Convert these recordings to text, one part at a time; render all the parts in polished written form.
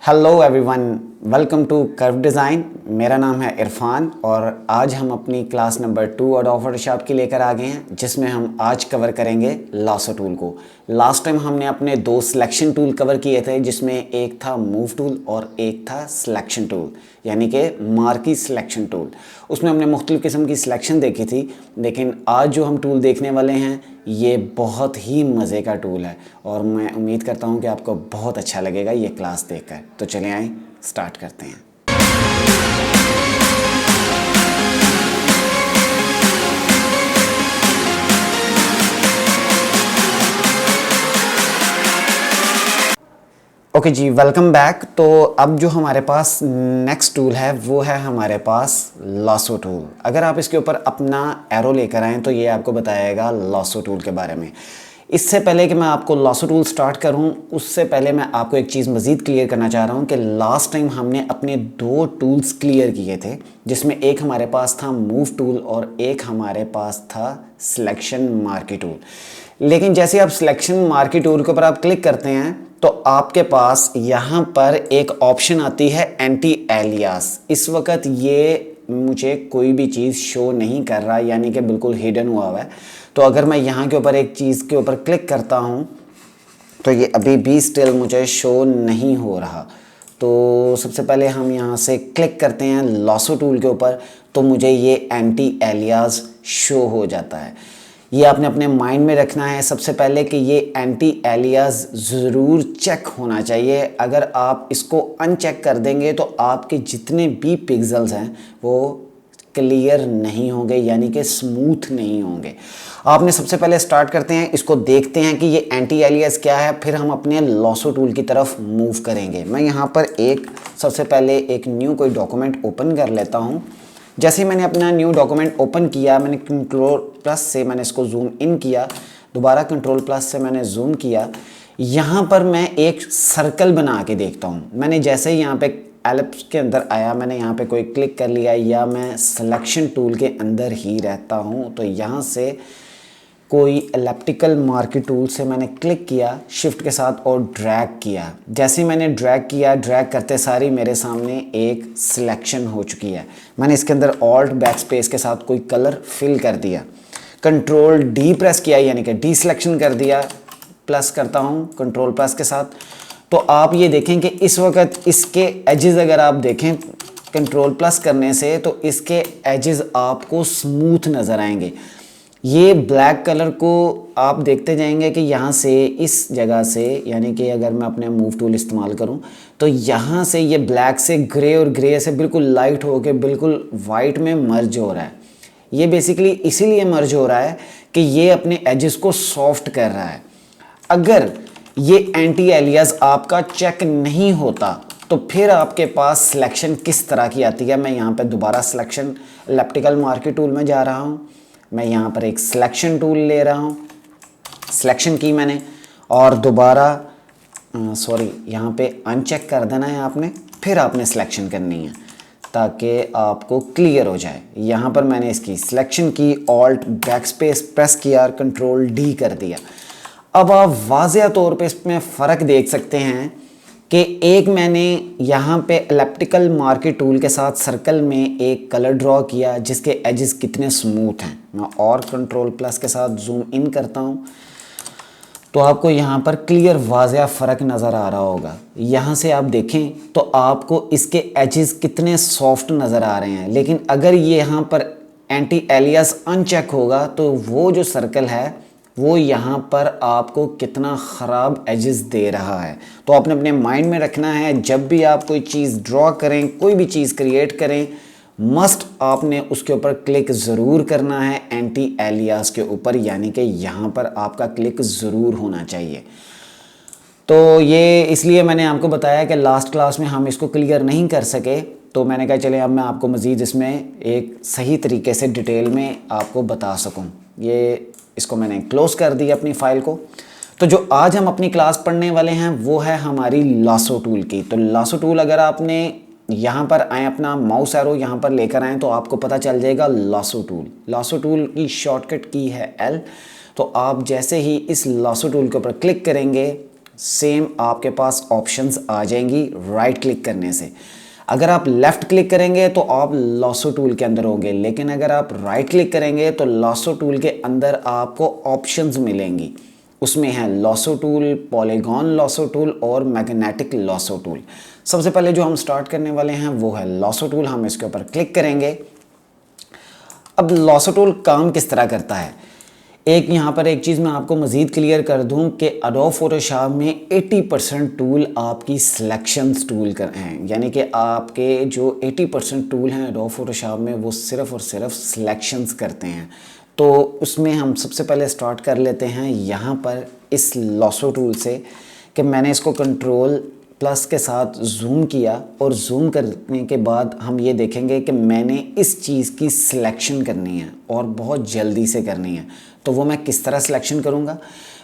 Hello everyone, welcome to Curve Design. मेरा नाम है इरफान और आज हम अपनी क्लास नंबर 2 और फोटोशॉप की लेकर आ गए हैं, जिसमें हम आज कवर करेंगे लासो टूल को। लास्ट टाइम हमने अपने दो सिलेक्शन टूल कवर किए थे, जिसमें एक था मूव टूल और एक था सिलेक्शन टूल, यानी कि मार्की सिलेक्शन टूल। उसमें हमने मुख्तलिफ़ किस्म की सिलेक्शन देखी थी, लेकिन आज जो हम टूल देखने वाले हैं ये बहुत ही मज़े का टूल है और मैं उम्मीद करता हूँ कि आपको बहुत अच्छा लगेगा ये क्लास देखकर। तो चलें आए स्टार्ट करते हैं। ओके जी, वेलकम बैक। तो अब जो हमारे पास नेक्स्ट टूल है वो है हमारे पास लासो टूल। अगर आप इसके ऊपर अपना एरो लेकर आएँ तो ये आपको बताएगा लासो टूल के बारे में। इससे पहले कि मैं आपको लासो टूल स्टार्ट करूं, उससे पहले मैं आपको एक चीज़ मज़ीद क्लियर करना चाह रहा हूं कि लास्ट टाइम हमने अपने दो टूल्स क्लियर किए थे, जिसमें एक हमारे पास था मूव टूल और एक हमारे पास था सिलेक्शन मार्की टूल। लेकिन जैसे आप सिलेक्शन मार्की टूल के ऊपर आप क्लिक करते हैं तो आपके पास यहाँ पर एक ऑप्शन आती है एंटी एलियास। इस वक्त ये मुझे कोई भी चीज़ शो नहीं कर रहा, यानी कि बिल्कुल हिडन हुआ है। तो अगर मैं यहाँ के ऊपर एक चीज़ के ऊपर क्लिक करता हूँ तो ये अभी भी स्टिल मुझे शो नहीं हो रहा। तो सबसे पहले हम यहाँ से क्लिक करते हैं लासो टूल के ऊपर, तो मुझे ये एंटी एलियास शो हो जाता है। ये आपने अपने माइंड में रखना है सबसे पहले कि ये एंटी एलियास ज़रूर चेक होना चाहिए। अगर आप इसको अनचेक कर देंगे तो आपके जितने भी पिक्सेल्स हैं वो क्लियर नहीं होंगे, यानी कि स्मूथ नहीं होंगे। आपने सबसे पहले स्टार्ट करते हैं, इसको देखते हैं कि ये एंटी एलियास क्या है, फिर हम अपने लासो टूल की तरफ मूव करेंगे। मैं यहाँ पर सबसे पहले एक न्यू कोई डॉक्यूमेंट ओपन कर लेता हूँ। जैसे ही मैंने अपना न्यू डॉक्यूमेंट ओपन किया, मैंने कंट्रोल प्लस से मैंने इसको जूम इन किया, दोबारा कंट्रोल प्लस से मैंने जूम किया। यहाँ पर मैं एक सर्कल बना के देखता हूँ। मैंने जैसे ही यहाँ पे एलिप्स के अंदर आया, मैंने यहाँ पे कोई क्लिक कर लिया या मैं सिलेक्शन टूल के अंदर ही रहता हूँ, तो यहाँ से कोई एलिप्टिकल मार्की टूल से मैंने क्लिक किया शिफ्ट के साथ और ड्रैग किया। जैसे ही मैंने ड्रैग किया, ड्रैग करते सारी मेरे सामने एक सिलेक्शन हो चुकी है। मैंने इसके अंदर ऑल्ट बैक स्पेस के साथ कोई कलर फिल कर दिया, कंट्रोल डी प्रेस किया यानी कि डी सिलेक्शन कर दिया, प्लस करता हूँ कंट्रोल प्लस के साथ। तो आप ये देखें कि इस वक्त इसके एजेस अगर आप देखें कंट्रोल प्लस करने से तो इसके एजेस आपको स्मूथ नज़र आएंगे। ये ब्लैक कलर को आप देखते जाएंगे कि यहाँ से इस जगह से, यानी कि अगर मैं अपने मूव टूल इस्तेमाल करूँ तो यहाँ से ये ब्लैक से ग्रे और ग्रे से बिल्कुल लाइट हो के बिल्कुल वाइट में मर्ज हो रहा है। ये बेसिकली इसीलिए मर्ज हो रहा है कि ये अपने एजेस को सॉफ्ट कर रहा है। अगर ये एंटी एलियास आपका चेक नहीं होता तो फिर आपके पास सिलेक्शन किस तरह की आती है। मैं यहाँ पे दोबारा सिलेक्शन एलिप्टिकल मार्की टूल में जा रहा हूँ। मैं यहाँ पर एक सिलेक्शन टूल ले रहा हूँ, सिलेक्शन की मैंने, और दोबारा यहाँ पे अनचेक कर देना है आपने, फिर आपने सिलेक्शन करनी है ताकि आपको क्लियर हो जाए। यहाँ पर मैंने इसकी सिलेक्शन की, ऑल्ट बैक स्पेस प्रेस किया और कंट्रोल डी कर दिया। अब आप वाज़ेह तौर पे इसमें फ़र्क देख सकते हैं कि एक मैंने यहाँ पे एलिप्टिकल मार्की टूल के साथ सर्कल में एक कलर ड्रॉ किया जिसके एजेस कितने स्मूथ हैं। मैं और कंट्रोल प्लस के साथ जूम इन करता हूँ तो आपको यहाँ पर क्लियर वाज़ेह फ़र्क नज़र आ रहा होगा। यहाँ से आप देखें तो आपको इसके एजेस कितने सॉफ्ट नज़र आ रहे हैं। लेकिन अगर ये यहाँ पर एंटी एलियास अनचेक होगा तो वो जो सर्कल है वो यहाँ पर आपको कितना ख़राब एजेस दे रहा है। तो आपने अपने माइंड में रखना है, जब भी आप कोई चीज़ ड्रॉ करें, कोई भी चीज़ क्रिएट करें, मस्ट आपने उसके ऊपर क्लिक ज़रूर करना है एंटी एलियास के ऊपर, यानी कि यहाँ पर आपका क्लिक ज़रूर होना चाहिए। तो ये इसलिए मैंने आपको बताया कि लास्ट क्लास में हम इसको क्लियर नहीं कर सके, तो मैंने कहा चले अब मैं आपको मज़ीद इसमें एक सही तरीके से डिटेल में आपको बता सकूँ। इसको मैंने क्लोज़ कर दिया अपनी फ़ाइल को। तो जो आज हम अपनी क्लास पढ़ने वाले हैं वो है हमारी लासो टूल की। तो लासो टूल अगर आपने यहाँ पर आए, अपना माउस एरो यहाँ पर लेकर आएँ तो आपको पता चल जाएगा लासो टूल। लासो टूल की शॉर्टकट की है L। तो आप जैसे ही इस लासो टूल के ऊपर क्लिक करेंगे सेम आपके पास ऑप्शंस आ जाएंगी राइट क्लिक करने से। अगर आप लेफ़्ट क्लिक करेंगे तो आप लासो टूल के अंदर होंगे, लेकिन अगर आप राइट क्लिक करेंगे तो लासो टूल के अंदर आपको ऑप्शंस मिलेंगी। उसमें है lasso tool, polygon lasso tool और मैग्नेटिक लासो टूल। सबसे पहले जो हम स्टार्ट करने वाले हैं वो है लासो टूल। हम इसके ऊपर क्लिक करेंगे। अब लासो टूल काम किस तरह करता है, यहाँ पर एक चीज़ मैं आपको मज़ीद क्लियर कर दूं कि एडोब फोटोशॉप में 80% टूल आपकी सिलेक्शंस टूल कर हैं, यानी कि आपके जो 80% टूल हैं एडोब फोटोशॉप में वो सिर्फ़ और सिर्फ सिलेक्शंस करते हैं। तो उसमें हम सबसे पहले स्टार्ट कर लेते हैं यहाँ पर इस लासो टूल से कि मैंने इसको कंट्रोल प्लस के साथ जूम किया और जूम करने के बाद हम ये देखेंगे कि मैंने इस चीज़ की सिलेक्शन करनी है और बहुत जल्दी से करनी है। तो वो मैं किस तरह सिलेक्शन करूँगा,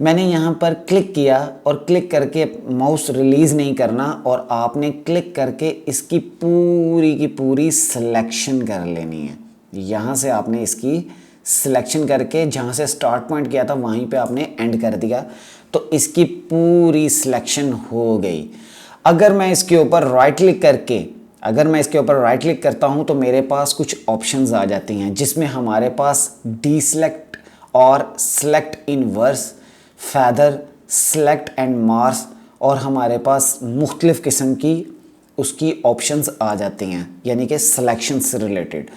मैंने यहाँ पर क्लिक किया और क्लिक करके माउस रिलीज़ नहीं करना और आपने क्लिक करके इसकी पूरी की पूरी सिलेक्शन कर लेनी है। यहाँ से आपने इसकी सिलेक्शन करके जहाँ से स्टार्ट पॉइंट किया था वहीं पे आपने एंड कर दिया, तो इसकी पूरी सिलेक्शन हो गई। अगर मैं इसके ऊपर राइट क्लिक करता हूं तो मेरे पास कुछ ऑप्शंस आ जाती हैं, जिसमें हमारे पास डीसेलेक्ट और select inverse, feather, select and Mars और हमारे पास मुख्तलिफ किस्म की उसकी ऑप्शंस आ जाती हैं, यानी कि सिलेक्शन से रिलेटेड।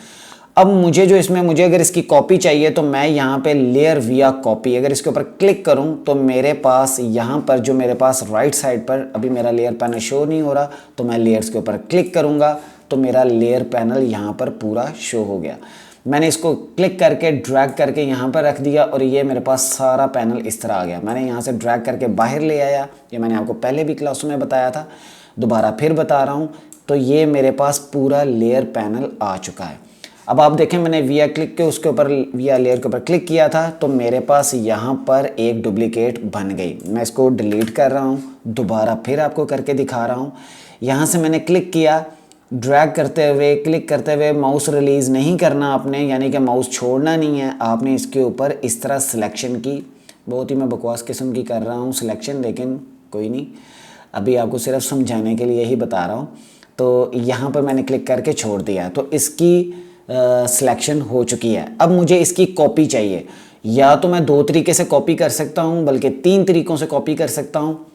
अब मुझे अगर इसकी कॉपी चाहिए तो मैं यहाँ पे लेयर विया कॉपी, अगर इसके ऊपर क्लिक करूँ तो मेरे पास यहाँ पर जो मेरे पास राइट साइड पर अभी मेरा लेयर पैनल शो नहीं हो रहा, तो मैं लेयर्स के ऊपर क्लिक करूँगा तो मेरा लेयर पैनल यहाँ पर पूरा शो हो गया। मैंने इसको क्लिक करके ड्रैग करके यहाँ पर रख दिया और ये मेरे पास सारा पैनल इस तरह आ गया। मैंने यहाँ से ड्रैग करके बाहर ले आया, ये मैंने आपको पहले भी क्लासों में बताया था, दोबारा फिर बता रहा हूँ। तो ये मेरे पास पूरा लेयर पैनल आ चुका है। अब आप देखें मैंने विया लेयर के ऊपर क्लिक किया था तो मेरे पास यहाँ पर एक डुप्लीकेट बन गई। मैं इसको डिलीट कर रहा हूँ, दोबारा फिर आपको करके दिखा रहा हूँ। यहाँ से मैंने क्लिक किया, ड्रैग क्लिक करते हुए माउस रिलीज़ नहीं करना आपने, यानी कि माउस छोड़ना नहीं है आपने। इसके ऊपर इस तरह सिलेक्शन की, बहुत ही मैं बकवास किस्म की कर रहा हूँ सिलेक्शन, लेकिन कोई नहीं, अभी आपको सिर्फ समझाने के लिए ही बता रहा हूँ। तो यहाँ पर मैंने क्लिक करके छोड़ दिया, तो इसकी सिलेक्शन हो चुकी है। अब मुझे इसकी कॉपी चाहिए, या तो मैं 2 तरीके से कॉपी कर सकता हूँ, बल्कि 3 तरीक़ों से कॉपी कर सकता हूँ।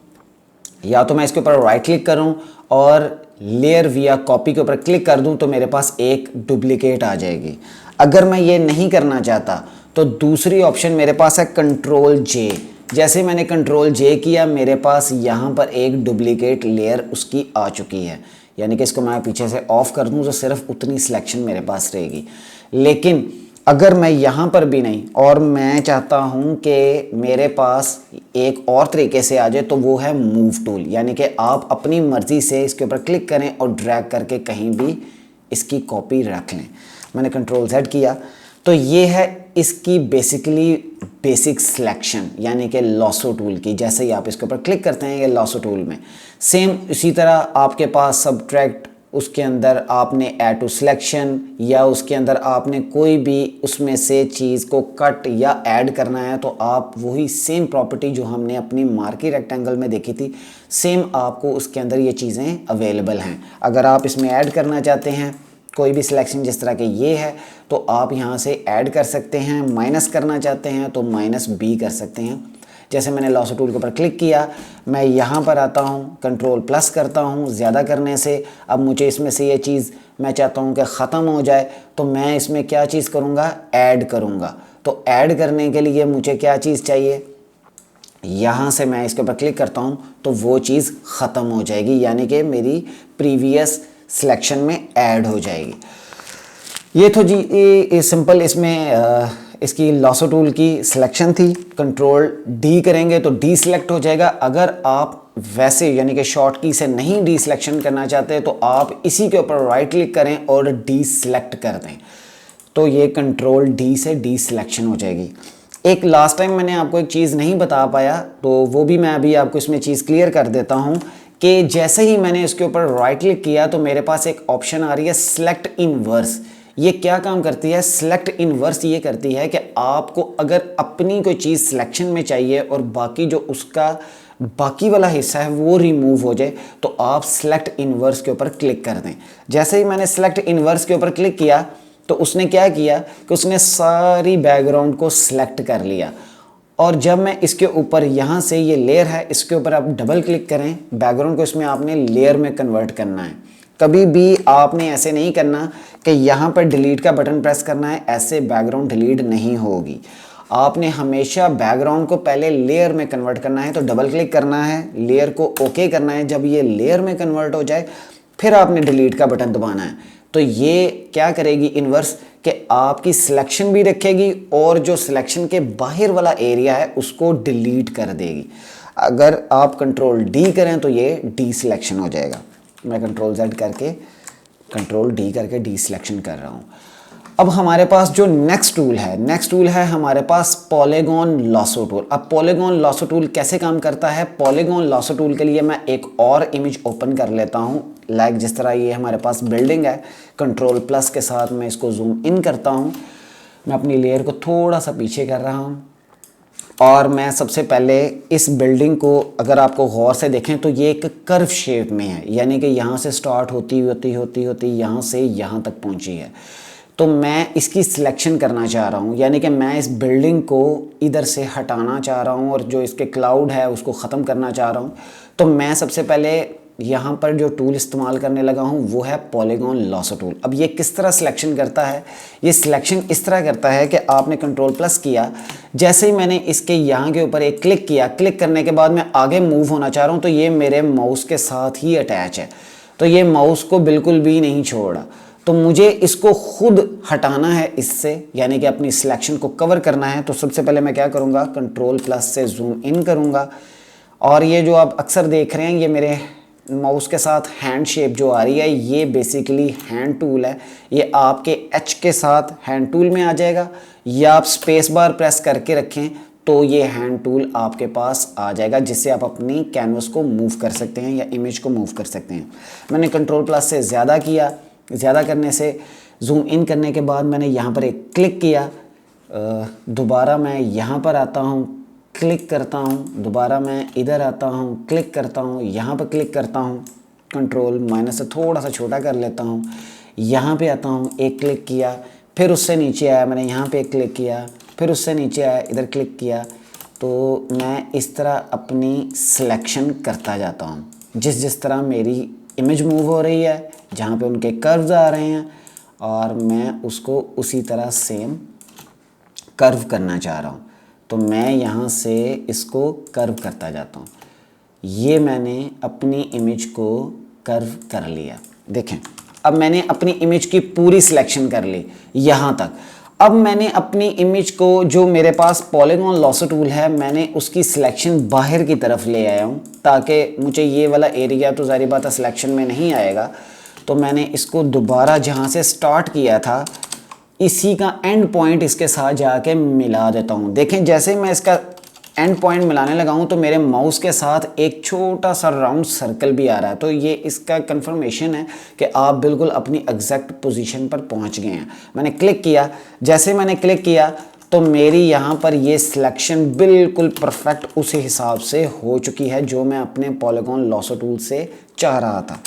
या तो मैं इसके ऊपर राइट क्लिक करूँ और लेयर विया कॉपी के ऊपर क्लिक कर दूँ तो मेरे पास एक डुप्लीकेट आ जाएगी। अगर मैं ये नहीं करना चाहता तो दूसरी ऑप्शन मेरे पास है कंट्रोल जे। जैसे मैंने कंट्रोल जे किया मेरे पास यहाँ पर एक डुप्लीकेट लेयर उसकी आ चुकी है, यानी कि इसको मैं पीछे से ऑफ कर दूं तो सिर्फ उतनी सिलेक्शन मेरे पास रहेगी। लेकिन अगर मैं यहाँ पर भी नहीं और मैं चाहता हूँ कि मेरे पास एक और तरीके से आ जाए तो वो है मूव टूल, यानी कि आप अपनी मर्ज़ी से इसके ऊपर क्लिक करें और ड्रैग करके कहीं भी इसकी कॉपी रख लें। मैंने कंट्रोल Z किया तो ये है इसकी बेसिक सिलेक्शन, यानी कि लासो टूल की। जैसे ही आप इसके ऊपर क्लिक करते हैं ये लासो टूल में सेम इसी तरह आपके पास सबट्रैक्ट, उसके अंदर आपने ऐड टू सिलेक्शन, या उसके अंदर आपने कोई भी उसमें से चीज़ को कट या ऐड करना है तो आप वही सेम प्रॉपर्टी जो हमने अपनी मार्की रेक्टेंगल में देखी थी, सेम आपको उसके अंदर ये चीज़ें अवेलेबल हैं। अगर आप इसमें ऐड करना चाहते हैं कोई भी सिलेक्शन जिस तरह के ये है तो आप यहाँ से ऐड कर सकते हैं, माइनस करना चाहते हैं तो -B कर सकते हैं। जैसे मैंने लासो टूल के ऊपर क्लिक किया, मैं यहाँ पर आता हूँ, कंट्रोल प्लस करता हूँ ज़्यादा करने से। अब मुझे इसमें से ये चीज़ मैं चाहता हूँ कि ख़त्म हो जाए, तो मैं इसमें क्या चीज़ करूँगा, ऐड करूँगा। तो ऐड करने के लिए मुझे क्या चीज़ चाहिए, यहाँ से मैं इसके ऊपर क्लिक करता हूँ तो वो चीज़ ख़त्म हो जाएगी, यानी कि मेरी प्रीवियस सिलेक्शन में ऐड हो जाएगी। ये तो जी सिंपल इसमें इसकी लासो टूल की सिलेक्शन थी। कंट्रोल D करेंगे तो डी सिलेक्ट हो जाएगा। अगर आप वैसे यानी कि शॉर्ट की से नहीं डी सिलेक्शन करना चाहते तो आप इसी के ऊपर राइट क्लिक करें और डी सिलेक्ट कर दें, तो ये कंट्रोल D से डी सिलेक्शन हो जाएगी। एक लास्ट टाइम मैंने आपको एक चीज़ नहीं बता पाया तो वो भी मैं अभी आपको इसमें चीज़ क्लियर कर देता हूँ कि जैसे ही मैंने इसके ऊपर राइट क्लिक किया तो मेरे पास एक ऑप्शन आ रही है सिलेक्ट इनवर्स। ये क्या काम करती है, सिलेक्ट इनवर्स ये करती है कि आपको अगर अपनी कोई चीज़ सिलेक्शन में चाहिए और बाकी जो उसका बाकी वाला हिस्सा है वो रिमूव हो जाए, तो आप सेलेक्ट इनवर्स के ऊपर क्लिक कर दें। जैसे ही मैंने सेलेक्ट इनवर्स के ऊपर क्लिक किया तो उसने क्या किया कि उसने सारी बैकग्राउंड को सिलेक्ट कर लिया। और जब मैं इसके ऊपर यहाँ से ये लेयर है इसके ऊपर आप डबल क्लिक करें, बैकग्राउंड को इसमें आपने लेयर में कन्वर्ट करना है। कभी भी आपने ऐसे नहीं करना कि यहाँ पर डिलीट का बटन प्रेस करना है, ऐसे बैकग्राउंड डिलीट नहीं होगी। आपने हमेशा बैकग्राउंड को पहले लेयर में कन्वर्ट करना है, तो डबल क्लिक करना है, लेयर को ओके करना है। जब ये लेयर में कन्वर्ट हो जाए फिर आपने डिलीट का बटन दबाना है। तो ये क्या करेगी इनवर्स कि आपकी सिलेक्शन भी रखेगी और जो सिलेक्शन के बाहर वाला एरिया है उसको डिलीट कर देगी। अगर आप कंट्रोल डी करें तो ये डी सिलेक्शन हो जाएगा। मैं कंट्रोल जेड करके कंट्रोल डी करके डी सिलेक्शन कर रहा हूँ। अब हमारे पास जो नेक्स्ट टूल है हमारे पास पॉलीगॉन लासो टूल। अब पॉलीगॉन लासो टूल कैसे काम करता है? पॉलीगॉन लासो टूल के लिए मैं एक और इमेज ओपन कर लेता हूँ। लाइक जिस तरह ये हमारे पास बिल्डिंग है, कंट्रोल प्लस के साथ मैं इसको जूम इन करता हूँ। मैं अपनी लेयर को थोड़ा सा पीछे कर रहा हूँ और मैं सबसे पहले इस बिल्डिंग को अगर आपको गौर से देखें तो ये एक कर्व शेप में है, यानी कि यहाँ से स्टार्ट होती यहाँ से यहाँ तक पहुँची है। तो मैं इसकी सिलेक्शन करना चाह रहा हूँ, यानी कि मैं इस बिल्डिंग को इधर से हटाना चाह रहा हूँ और जो इसके क्लाउड है उसको ख़त्म करना चाह रहा हूँ। तो मैं सबसे पहले यहाँ पर जो टूल इस्तेमाल करने लगा हूँ वो है पॉलीगॉन लासो टूल। अब ये किस तरह सिलेक्शन करता है? ये सिलेक्शन इस तरह करता है कि आपने कंट्रोल प्लस किया, जैसे ही मैंने इसके यहाँ के ऊपर एक क्लिक किया, क्लिक करने के बाद मैं आगे मूव होना चाह रहा हूँ तो ये मेरे माउस के साथ ही अटैच है, तो ये माउस को बिल्कुल भी नहीं छोड़ा। तो मुझे इसको खुद हटाना है इससे, यानी कि अपनी सिलेक्शन को कवर करना है। तो सबसे पहले मैं क्या करूँगा, कंट्रोल प्लस से जूम इन करूँगा और ये जो आप अक्सर देख रहे हैं ये मेरे माउस के साथ हैंड शेप जो आ रही है ये बेसिकली हैंड टूल है। ये आपके एच के साथ हैंड टूल में आ जाएगा, या आप स्पेस बार प्रेस करके रखें तो ये हैंड टूल आपके पास आ जाएगा, जिससे आप अपनी कैनवस को मूव कर सकते हैं या इमेज को मूव कर सकते हैं। मैंने कंट्रोल प्लस से ज़्यादा किया, ज़्यादा करने से जूम इन करने के बाद मैंने यहाँ पर एक क्लिक किया, दोबारा मैं यहाँ पर आता हूँ, क्लिक करता हूँ, दोबारा मैं इधर आता हूँ, क्लिक करता हूँ, यहाँ पर क्लिक करता हूँ, कंट्रोल माइनस से थोड़ा सा छोटा कर लेता हूँ, यहाँ पे आता हूँ, एक क्लिक किया, फिर उससे नीचे आया, मैंने यहाँ पे एक क्लिक किया, फिर उससे नीचे आया, इधर क्लिक किया। तो मैं इस तरह अपनी सिलेक्शन करता जाता हूँ, जिस तरह मेरी इमेज मूव हो रही है, जहाँ पे उनके कर्व्स आ रहे हैं, और मैं उसको उसी तरह सेम कर्व करना चाह रहा हूँ। तो मैं यहाँ से इसको कर्व करता जाता हूँ। ये मैंने अपनी इमेज को कर्व कर लिया। देखें, अब मैंने अपनी इमेज की पूरी सिलेक्शन कर ली यहाँ तक। अब मैंने अपनी इमेज को, जो मेरे पास पॉलीगॉन लासो टूल है, मैंने उसकी सिलेक्शन बाहर की तरफ ले आया हूँ, ताकि मुझे ये वाला एरिया तो ज़ाहिर बात है सिलेक्शन में नहीं आएगा। तो मैंने इसको दोबारा जहाँ से स्टार्ट किया था इसी का एंड पॉइंट इसके साथ जाके मिला देता हूँ। देखें, जैसे मैं इसका एंड पॉइंट मिलाने लगा हूँ तो मेरे माउस के साथ एक छोटा सा राउंड सर्कल भी आ रहा है। तो ये इसका कंफर्मेशन है कि आप बिल्कुल अपनी एग्जैक्ट पोजीशन पर पहुँच गए हैं। मैंने क्लिक किया, जैसे मैंने क्लिक किया तो मेरी यहाँ पर ये सिलेक्शन बिल्कुल परफेक्ट उसी हिसाब से हो चुकी है जो मैं अपने पॉलीगॉन लासो टूल से चाह रहा था।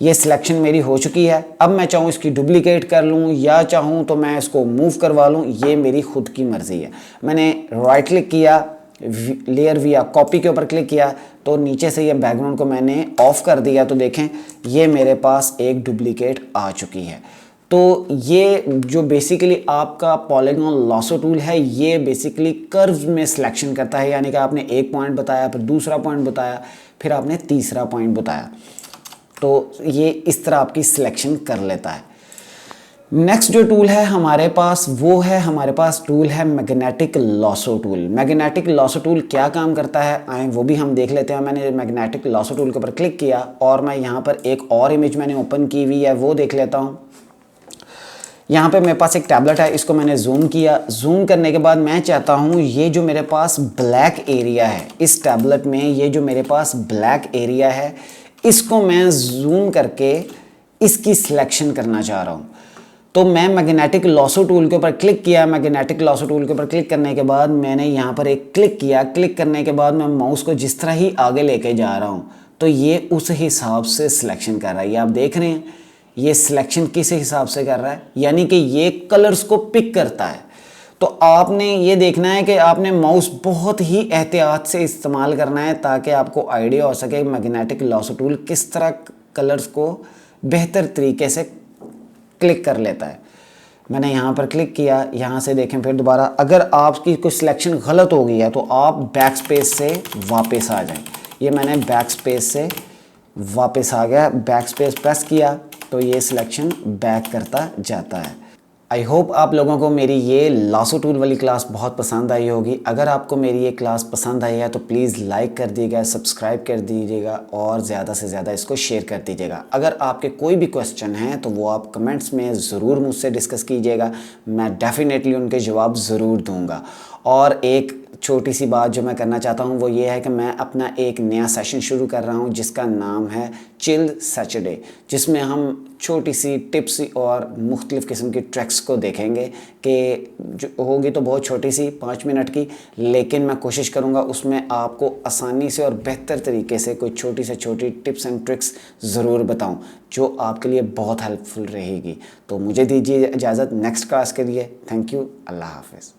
ये सिलेक्शन मेरी हो चुकी है। अब मैं चाहूँ इसकी डुप्लीकेट कर लूँ या चाहूँ तो मैं इसको मूव करवा लूँ, ये मेरी खुद की मर्ज़ी है। मैंने राइट क्लिक किया, लेयर विया कॉपी के ऊपर क्लिक किया तो नीचे से ये बैकग्राउंड को मैंने ऑफ कर दिया। तो देखें, ये मेरे पास एक डुप्लीकेट आ चुकी है। तो ये जो बेसिकली आपका पॉलीगॉन लासो टूल है ये बेसिकली कर्व्स में सिलेक्शन करता है, यानी कि आपने एक पॉइंट बताया, फिर दूसरा पॉइंट बताया, फिर आपने तीसरा पॉइंट बताया। तो ये इस तरह आपकी सिलेक्शन कर लेता है। नेक्स्ट जो टूल है हमारे पास वो है, हमारे पास टूल है magnetic lasso tool. Magnetic lasso tool क्या काम करता है आए वो भी हम देख लेते हैं। मैंने मैग्नेटिक लासो टूल के ऊपर क्लिक किया और मैं यहाँ पर एक और इमेज मैंने ओपन की हुई है वो देख लेता हूँ। यहाँ पे मेरे पास एक टैबलेट है, इसको मैंने जूम किया। जूम करने के बाद मैं चाहता हूँ ये जो मेरे पास ब्लैक एरिया है इस टैबलेट में, ये जो मेरे पास ब्लैक एरिया है इसको मैं जूम करके इसकी सिलेक्शन करना चाह रहा हूँ। तो मैं मैग्नेटिक लॉसो टूल के ऊपर क्लिक किया। मैग्नेटिक लॉसो टूल के ऊपर क्लिक करने के बाद मैंने यहाँ पर एक क्लिक किया। क्लिक करने के बाद मैं माउस को जिस तरह ही आगे लेके जा रहा हूँ तो ये उस हिसाब से सिलेक्शन कर रहा है। ये आप देख रहे हैं, ये सिलेक्शन किस हिसाब से कर रहा है, यानी कि ये कलर्स को पिक करता है। तो आपने ये देखना है कि आपने माउस बहुत ही एहतियात से इस्तेमाल करना है ताकि आपको आइडिया हो सके मैग्नेटिक लॉसो टूल किस तरह कलर्स को बेहतर तरीके से क्लिक कर लेता है। मैंने यहाँ पर क्लिक किया, यहाँ से देखें फिर दोबारा अगर आपकी कोई सिलेक्शन गलत हो गई है तो आप बैक स्पेस से वापस आ जाएं। ये मैंने बैक स्पेस से वापस आ गया, बैक स्पेस प्रेस किया तो ये सिलेक्शन बैक करता जाता है। आई होप आप लोगों को मेरी ये लासो टूल वाली क्लास बहुत पसंद आई होगी। अगर आपको मेरी ये क्लास पसंद आई है तो प्लीज़ लाइक कर दीजिएगा, सब्सक्राइब कर दीजिएगा और ज़्यादा से ज़्यादा इसको शेयर कर दीजिएगा। अगर आपके कोई भी क्वेश्चन हैं तो वो आप कमेंट्स में ज़रूर मुझसे डिस्कस कीजिएगा, मैं डेफिनेटली उनके जवाब ज़रूर दूँगा। और एक छोटी सी बात जो मैं करना चाहता हूँ वो ये है कि मैं अपना एक नया सेशन शुरू कर रहा हूँ जिसका नाम है चिल सैटरडे, जिसमें हम छोटी सी टिप्स और मुख्तलिफ़ किस्म की ट्रैक्स को देखेंगे कि जो होगी तो बहुत छोटी सी 5 मिनट की, लेकिन मैं कोशिश करूँगा उसमें आपको आसानी से और बेहतर तरीके से कोई छोटी से छोटी टिप्स एंड ट्रिक्स ज़रूर बताऊँ जो आपके लिए बहुत हेल्पफुल रहेगी। तो मुझे दीजिए इजाज़त नेक्स्ट क्लास के लिए। थैंक यू, अल्लाह हाफ़िज़।